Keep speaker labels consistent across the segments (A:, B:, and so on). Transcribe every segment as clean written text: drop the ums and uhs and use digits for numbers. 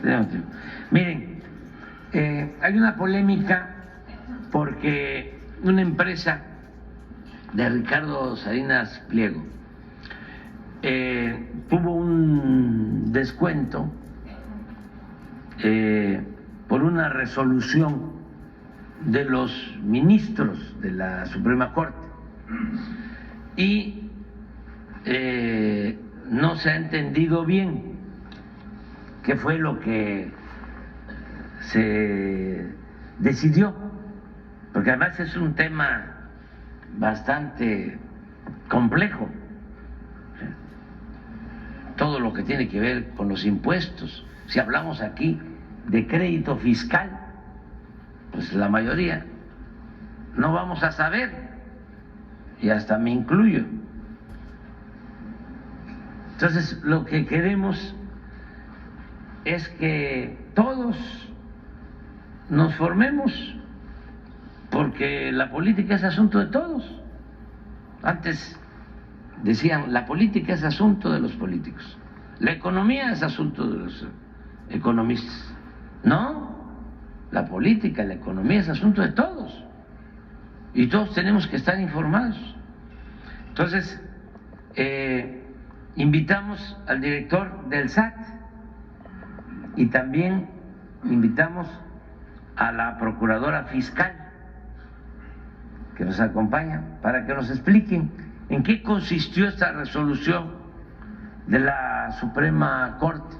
A: Tenemos tiempo. Miren, hay una polémica porque una empresa de Ricardo Salinas Pliego tuvo un descuento por una resolución de los ministros de la Suprema Corte y no se ha entendido bien qué fue lo que se decidió, porque además es un tema bastante complejo, todo lo que tiene que ver con los impuestos. Si hablamos aquí de crédito fiscal, pues la mayoría no vamos a saber, y hasta me incluyo. Entonces, lo que queremos es que todos nos formemos, porque la política es asunto de todos. Antes decían, la política es asunto de los políticos, la economía es asunto de los economistas. No, la política, la economía es asunto de todos y todos tenemos que estar informados. Entonces, invitamos al director del SAT y también invitamos a la procuradora fiscal que nos acompaña para que nos expliquen en qué consistió esta resolución de la Suprema Corte,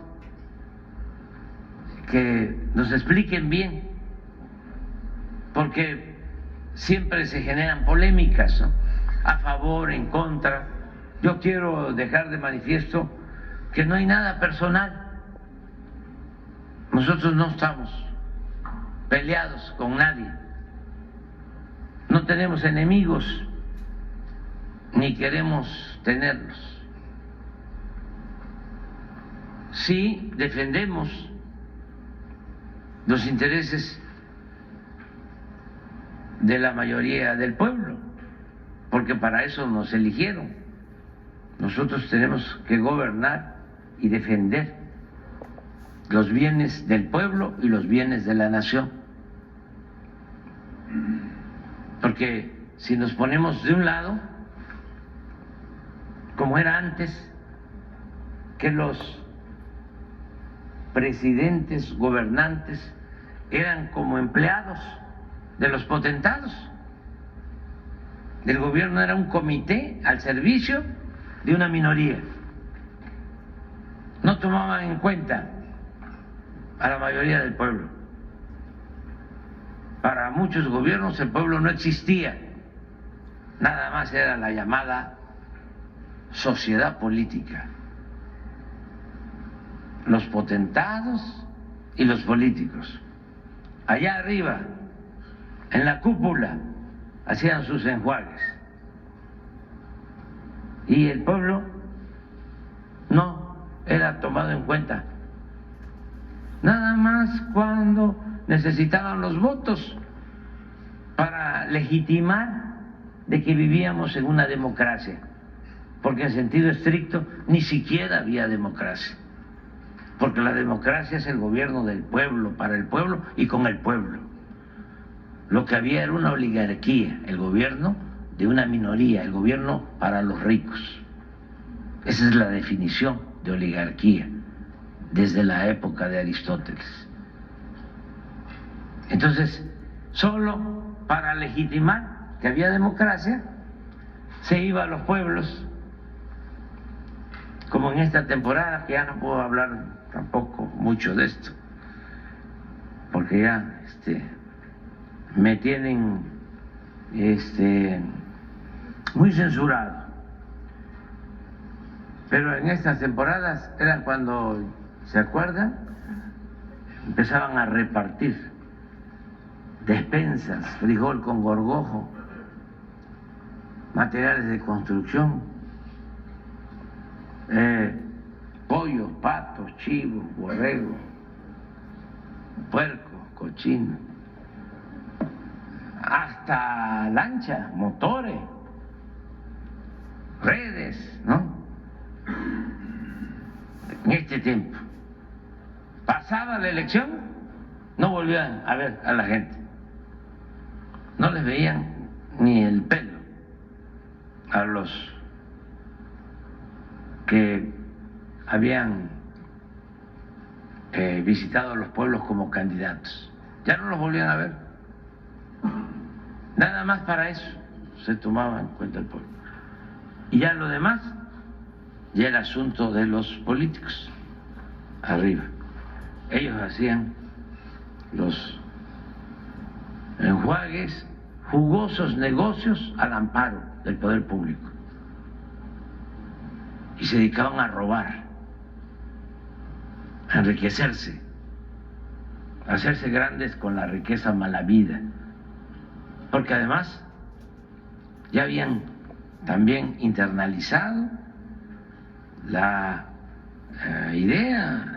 A: que nos expliquen bien, porque siempre se generan polémicas, ¿no? A favor, en contra. Yo quiero dejar de manifiesto que no hay nada personal. Nosotros no estamos peleados con nadie, no tenemos enemigos ni queremos tenerlos. Sí defendemos los intereses de la mayoría del pueblo, porque para eso nos eligieron. Nosotros tenemos que gobernar y defender los bienes del pueblo y los bienes de la nación. Porque si nos ponemos de un lado, como era antes, que los presidentes, gobernantes, eran como empleados de los potentados. El gobierno era un comité al servicio de una minoría. No tomaban en cuenta a la mayoría del pueblo. Para muchos gobiernos el pueblo no existía, nada más era la llamada sociedad política, los potentados y los políticos. Allá arriba, en la cúpula, hacían sus enjuagues y el pueblo no era tomado en cuenta, nada más cuando necesitaban los votos para legitimar de que vivíamos en una democracia, porque en sentido estricto ni siquiera había democracia, porque la democracia es el gobierno del pueblo, para el pueblo y con el pueblo. Lo que había era una oligarquía, el gobierno de una minoría, el gobierno para los ricos. Esa es la definición de oligarquía desde la época de Aristóteles. Entonces, solo para legitimar que había democracia, se iba a los pueblos, como en esta temporada, que ya no puedo hablar tampoco mucho de esto, porque ya me tienen muy censurado. Pero en estas temporadas eran cuando, ¿se acuerdan? Empezaban a repartir despensas, frijol con gorgojo, materiales de construcción, pollo, pato, chivo, borrego, puerco, cochino, hasta lancha, motores, redes, ¿no? En este tiempo. pasada la elección, no volvían a ver a la gente, no les veían ni el pelo a los que habían visitado los pueblos como candidatos, ya no los volvían a ver. Nada más para eso se tomaba en cuenta el pueblo. Y ya lo demás, ya era asunto de los políticos arriba. Ellos hacían los enjuagues, jugosos negocios al amparo del poder público. Y se dedicaban a robar, a enriquecerse, a hacerse grandes con la riqueza malavida. Porque además ya habían también internalizado la idea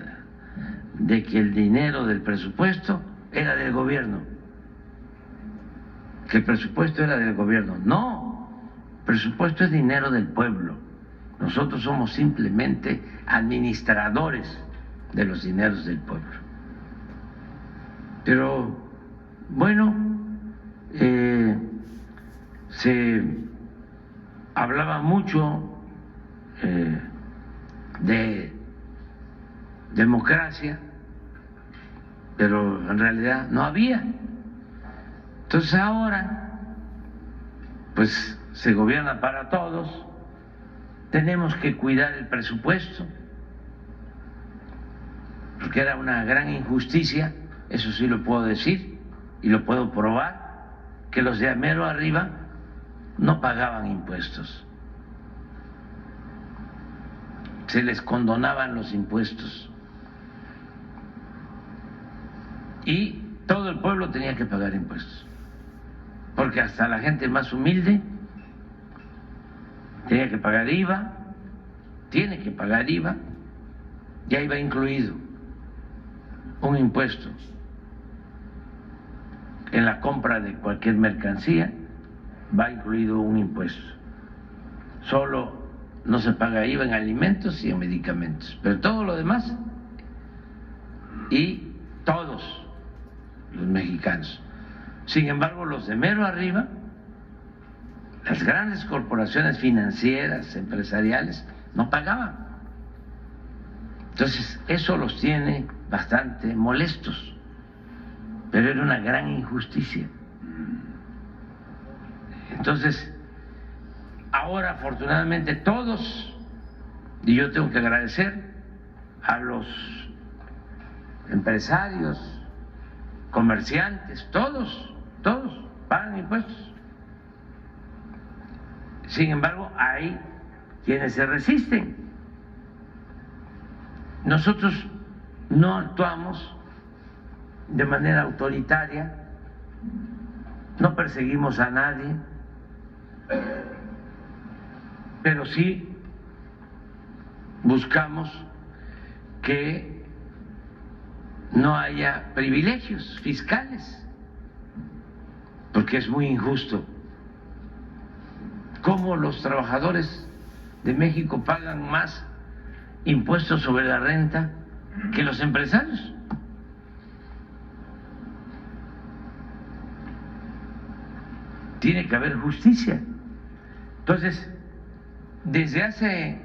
A: de que el dinero del presupuesto era del gobierno, que el presupuesto era del gobierno. No, el presupuesto es dinero del pueblo. Nosotros somos simplemente administradores de los dineros del pueblo. Pero bueno, se hablaba mucho de democracia, pero en realidad no había. Entonces ahora, pues se gobierna para todos, tenemos que cuidar el presupuesto, porque era una gran injusticia, eso sí lo puedo decir y lo puedo probar, que los de mero arriba no pagaban impuestos, se les condonaban los impuestos y todo el pueblo tenía que pagar impuestos, porque hasta la gente más humilde tenía que pagar IVA, tiene que pagar IVA, ya iba incluido un impuesto en la compra de cualquier mercancía, va incluido un impuesto. Solo no se paga IVA en alimentos y en medicamentos, pero todo lo demás, y todos los mexicanos. Sin embargo, los de mero arriba, las grandes corporaciones financieras, empresariales, no pagaban. Entonces, eso los tiene bastante molestos, pero era una gran injusticia. Entonces, ahora afortunadamente todos, y yo tengo que agradecer a los empresarios, comerciantes, todos pagan impuestos. Sin embargo, hay quienes se resisten. Nosotros no actuamos de manera autoritaria, no perseguimos a nadie, pero sí buscamos que no haya privilegios fiscales, porque es muy injusto. ¿Cómo los trabajadores de México pagan más impuestos sobre la renta que los empresarios? Tiene que haber justicia. Entonces, desde hace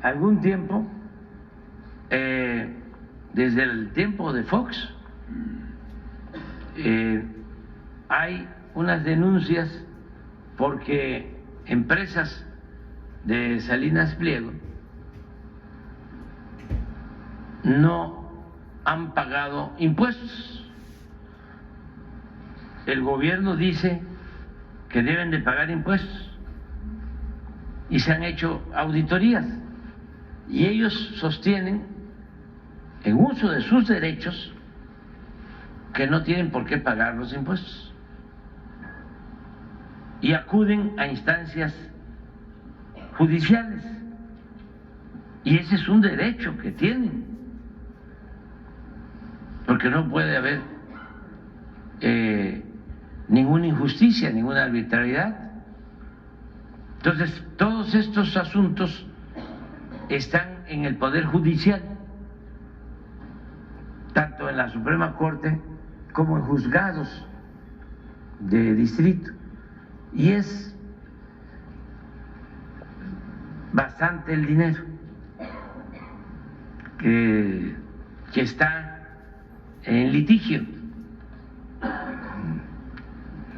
A: algún tiempo, desde el tiempo de Fox, hay unas denuncias porque empresas de Salinas Pliego no han pagado impuestos. El gobierno dice que deben de pagar impuestos y se han hecho auditorías y ellos sostienen, en uso de sus derechos, que no tienen por qué pagar los impuestos y acuden a instancias judiciales, y ese es un derecho que tienen, porque no puede haber ninguna injusticia, ninguna arbitrariedad. Entonces, todos estos asuntos están en el Poder Judicial tanto en la Suprema Corte como en juzgados de distrito. Y es bastante el dinero que está en litigio.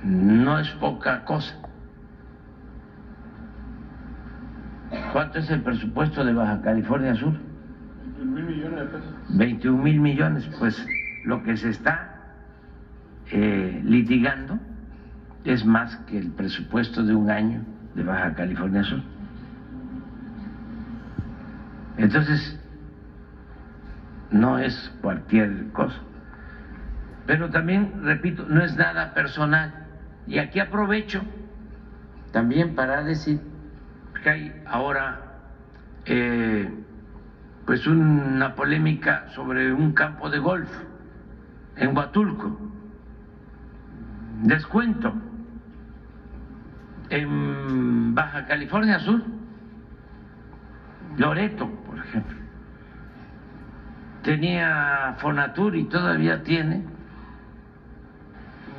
A: No es poca cosa. ¿Cuánto es el presupuesto de Baja California Sur?
B: 21,000 millones de pesos.
A: 21,000 millones. Pues lo que se está litigando es más que el presupuesto de un año de Baja California Sur. Entonces, no es cualquier cosa. Pero también, repito, no es nada personal. Y aquí aprovecho también para decir que hay ahora pues una polémica sobre un campo de golf en Huatulco. Les cuento, en Baja California Sur, Loreto, por ejemplo, tenía Fonatur y todavía tiene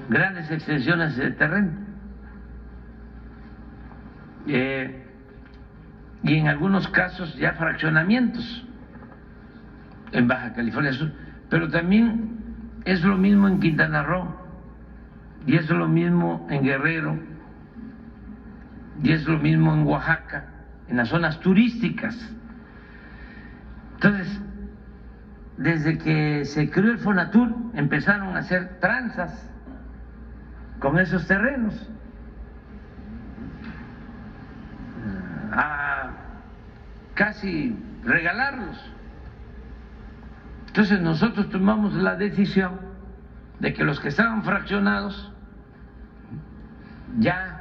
A: grandes extensiones de terreno. Y en algunos casos ya fraccionamientos en Baja California Sur, pero también es lo mismo en Quintana Roo, y es lo mismo en Guerrero, y es lo mismo en Oaxaca, en las zonas turísticas. Entonces, desde que se creó el Fonatur, empezaron a hacer tranzas con esos terrenos, a casi regalarlos. Entonces nosotros tomamos la decisión de que los que estaban fraccionados ya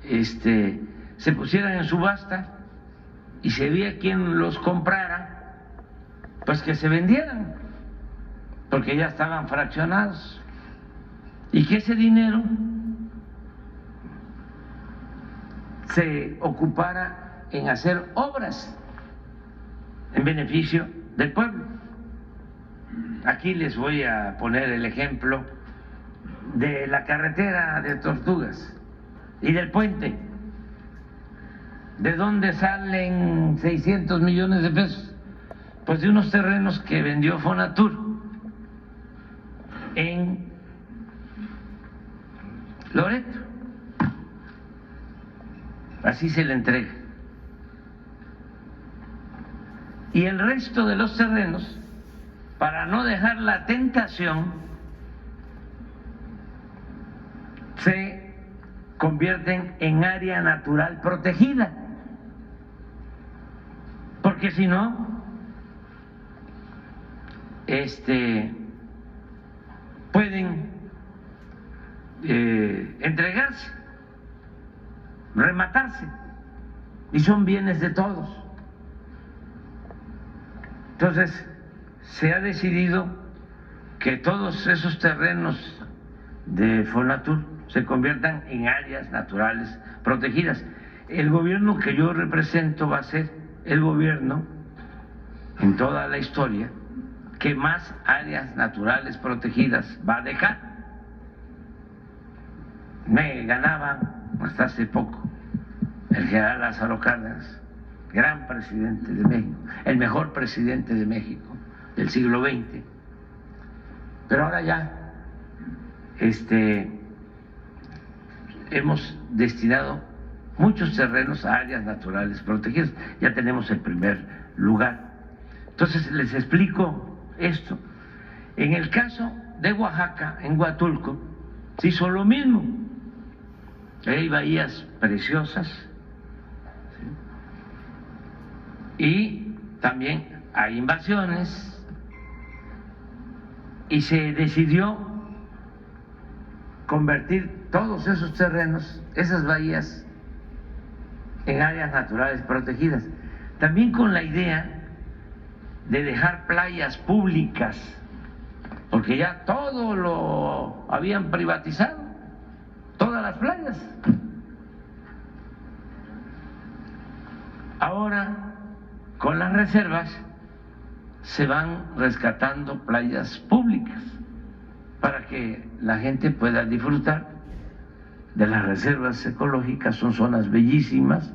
A: se pusieran en subasta y se veía quien los comprara, pues que se vendieran, porque ya estaban fraccionados, y que ese dinero se ocupara en hacer obras en beneficio del pueblo. Aquí les voy a poner el ejemplo de la carretera de Tortugas y del puente. ¿De dónde salen 600 millones de pesos? Pues de unos terrenos que vendió Fonatur en Loreto. Así se le entrega. Y el resto de los terrenos, para no dejar la tentación, se convierten en área natural protegida. Porque si no, pueden entregarse, rematarse, y son bienes de todos. Entonces, se ha decidido que todos esos terrenos de Fonatur se conviertan en áreas naturales protegidas. El gobierno que yo represento va a ser el gobierno en toda la historia que más áreas naturales protegidas va a dejar. Me ganaba hasta hace poco el general Lázaro Cárdenas, gran presidente de México, el mejor presidente de México del siglo XX. Pero ahora ya hemos destinado muchos terrenos a áreas naturales protegidas. Ya tenemos el primer lugar. Entonces les explico esto. En el caso de Oaxaca, en Huatulco, se hizo lo mismo. Hay bahías preciosas, ¿sí? Y también hay invasiones, y se decidió convertir todos esos terrenos, esas bahías, en áreas naturales protegidas. También con la idea de dejar playas públicas, porque ya todo lo habían privatizado, todas las playas. Ahora, con las reservas, se van rescatando playas públicas para que la gente pueda disfrutar de las reservas ecológicas, son zonas bellísimas,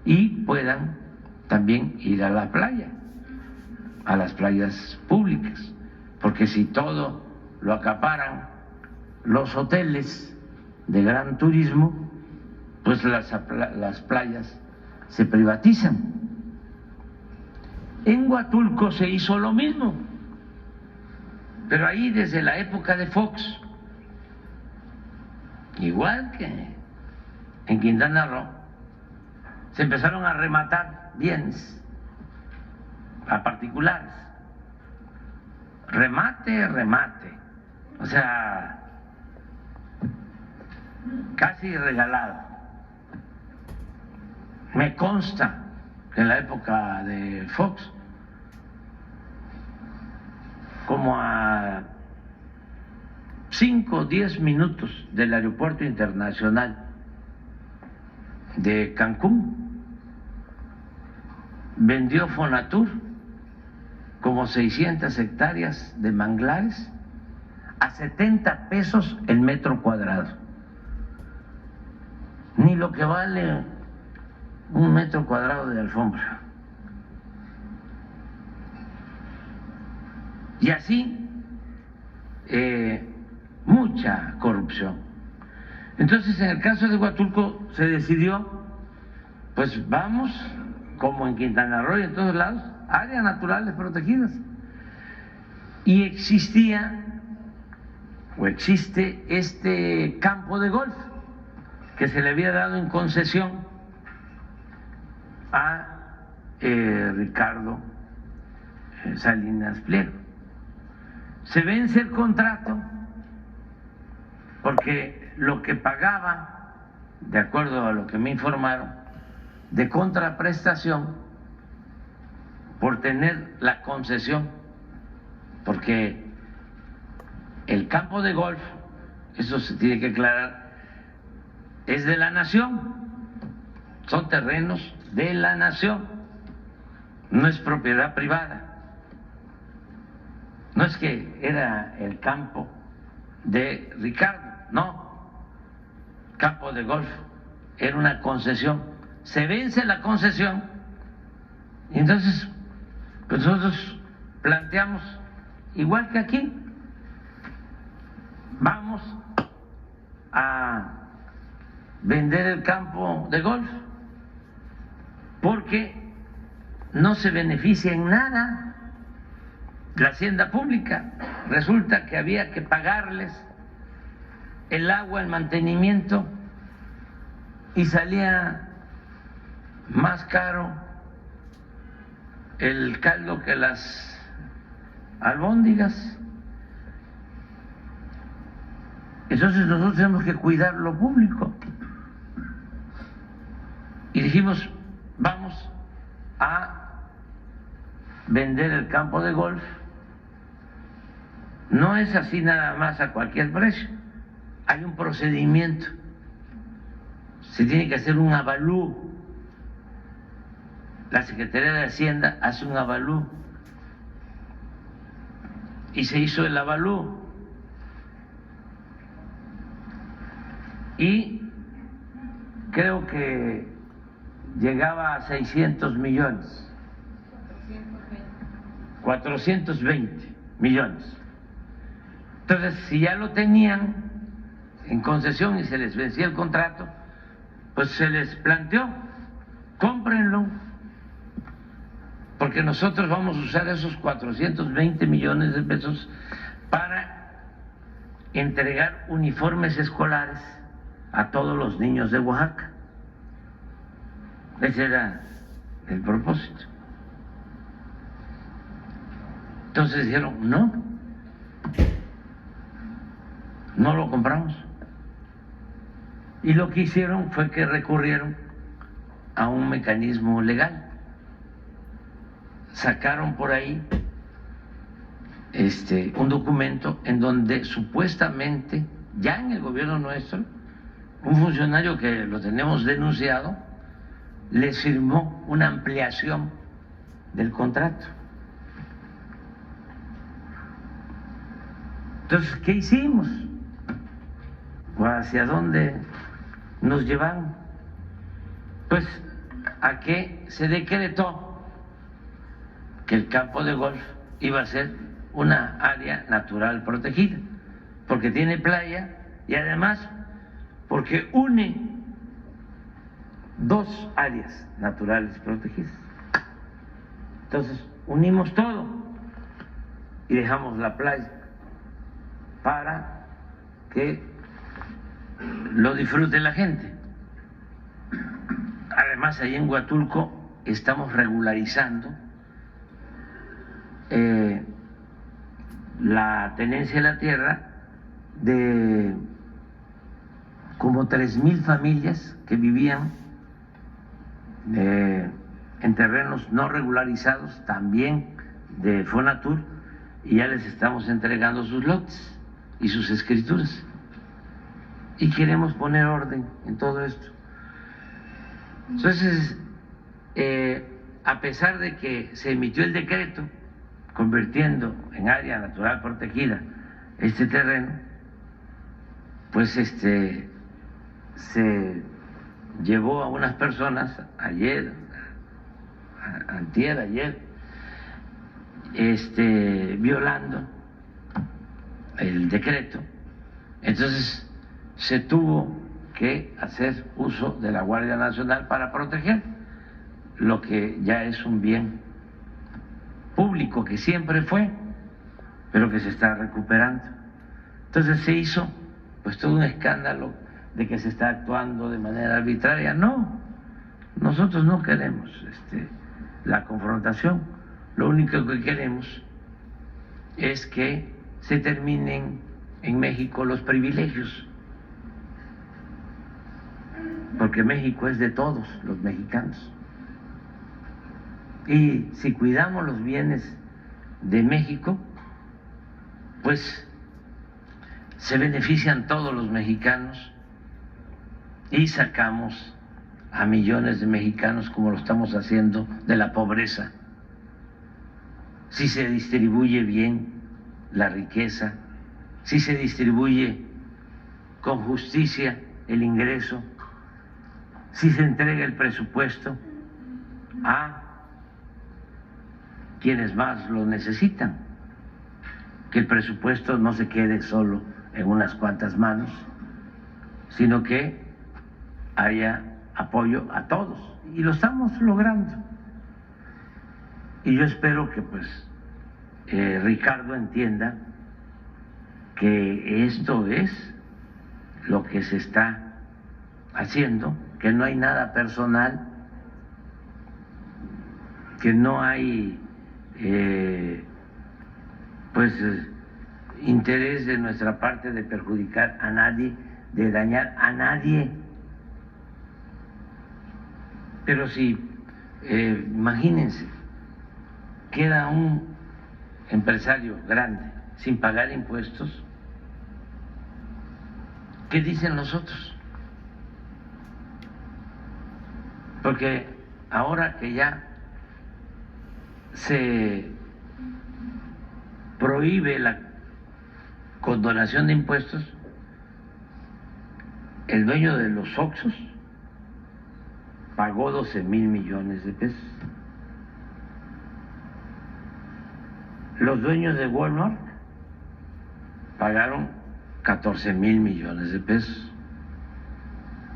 A: y puedan también ir a la playa, a las playas públicas, porque si todo lo acaparan los hoteles de gran turismo, pues las playas se privatizan. En Huatulco se hizo lo mismo, pero ahí desde la época de Fox, igual que en Quintana Roo, se empezaron a rematar bienes a particulares. Remate, o sea, casi regalado. Me consta que en la época de Fox, como a 5 o 10 minutos del aeropuerto internacional de Cancún, vendió Fonatur como 600 hectáreas de manglares a 70 pesos el metro cuadrado. Ni lo que vale un metro cuadrado de alfombra. Y así, mucha corrupción. Entonces, en el caso de Huatulco se decidió, pues vamos, como en Quintana Roo y en todos lados, áreas naturales protegidas. Y existía, o existe, este campo de golf que se le había dado en concesión a Ricardo Salinas Pliego. Se vence el contrato porque lo que pagaba, de acuerdo a lo que me informaron, de contraprestación por tener la concesión, porque el campo de golf, eso se tiene que aclarar, es de la nación, son terrenos de la nación, no es propiedad privada. No es que era el campo de Ricardo, no. Campo de golf era una concesión. Se vence la concesión y entonces pues nosotros planteamos, igual que aquí, vamos a vender el campo de golf porque no se beneficia en nada la hacienda pública. Resulta que había que pagarles el agua, el mantenimiento, y salía más caro el caldo que las albóndigas. Entonces nosotros tenemos que cuidar lo público. Y dijimos, vamos a vender el campo de golf. No es así nada más a cualquier precio. Hay un procedimiento. Se tiene que hacer un avalúo. La Secretaría de Hacienda hace un avalúo. Y se hizo el avalúo. Y creo que llegaba a 600 millones. 420 millones. Entonces, si ya lo tenían en concesión y se les vencía el contrato, pues se les planteó, cómprenlo, porque nosotros vamos a usar esos 420 millones de pesos para entregar uniformes escolares a todos los niños de Oaxaca. Ese era el propósito. Entonces dijeron, no lo compramos. Y lo que hicieron fue que recurrieron a un mecanismo legal. Sacaron por ahí un documento en donde supuestamente, ya en el gobierno nuestro, un funcionario que lo tenemos denunciado, les firmó una ampliación del contrato. Entonces, ¿qué hicimos? ¿O hacia dónde nos llevaron? Pues a que se decretó que el campo de golf iba a ser una área natural protegida, porque tiene playa y además porque une dos áreas naturales protegidas. Entonces, unimos todo y dejamos la playa para que lo disfrute la gente. Además, ahí en Huatulco estamos regularizando la tenencia de la tierra de como 3,000 familias que vivían en terrenos no regularizados, también de Fonatur, y ya les estamos entregando sus lotes y sus escrituras. Y queremos poner orden en todo esto. Entonces, a pesar de que se emitió el decreto convirtiendo en área natural protegida este terreno, pues se llevó a unas personas ayer, violando el decreto. Entonces se tuvo que hacer uso de la Guardia Nacional para proteger lo que ya es un bien público, que siempre fue, pero que se está recuperando. Entonces se hizo pues todo un escándalo de que se está actuando de manera arbitraria. No, nosotros no queremos la confrontación. Lo único que queremos es que se terminen en México los privilegios, porque México es de todos los mexicanos. Y si cuidamos los bienes de México, pues se benefician todos los mexicanos y sacamos a millones de mexicanos, como lo estamos haciendo, de la pobreza. Si se distribuye bien la riqueza, si se distribuye con justicia el ingreso, si se entrega el presupuesto a quienes más lo necesitan, que el presupuesto no se quede solo en unas cuantas manos, sino que haya apoyo a todos, y lo estamos logrando. Y yo espero que Ricardo entienda que esto es lo que se está haciendo, que no hay nada personal, que no hay interés de nuestra parte de perjudicar a nadie, de dañar a nadie. Pero si, imagínense, queda un empresario grande sin pagar impuestos, ¿qué dicen los otros? Porque ahora que ya se prohíbe la condonación de impuestos, el dueño de los Oxxos pagó 12,000 millones de pesos. Los dueños de Walmart pagaron 14,000 millones de pesos.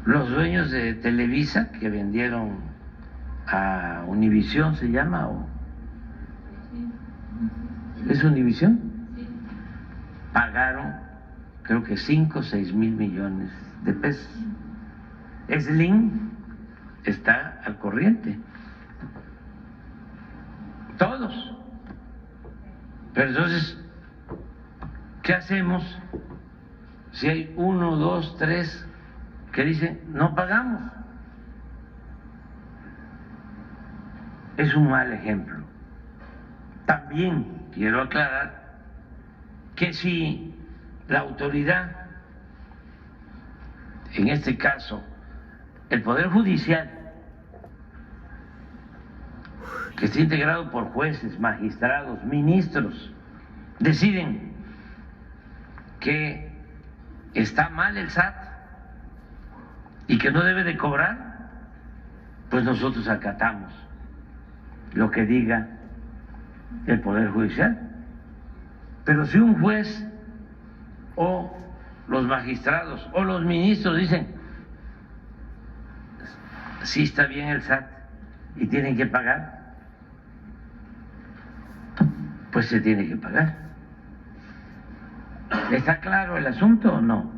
A: Los dueños de Televisa, que vendieron a Univisión, ¿se llama? ¿O? ¿Es Univisión? Pagaron creo que 5 o 6,000 millones de pesos. Slim está al corriente. Todos. Pero entonces, ¿qué hacemos si hay 1, 2, 3 que dicen no pagamos? Es un mal ejemplo. También quiero aclarar que si la autoridad, en este caso el Poder Judicial, que está integrado por jueces, magistrados, ministros, deciden que está mal el SAT y que no debe de cobrar, pues nosotros acatamos lo que diga el Poder Judicial. Pero si un juez o los magistrados o los ministros dicen, sí está bien el SAT y tienen que pagar, pues se tiene que pagar. ¿Está claro el asunto o no?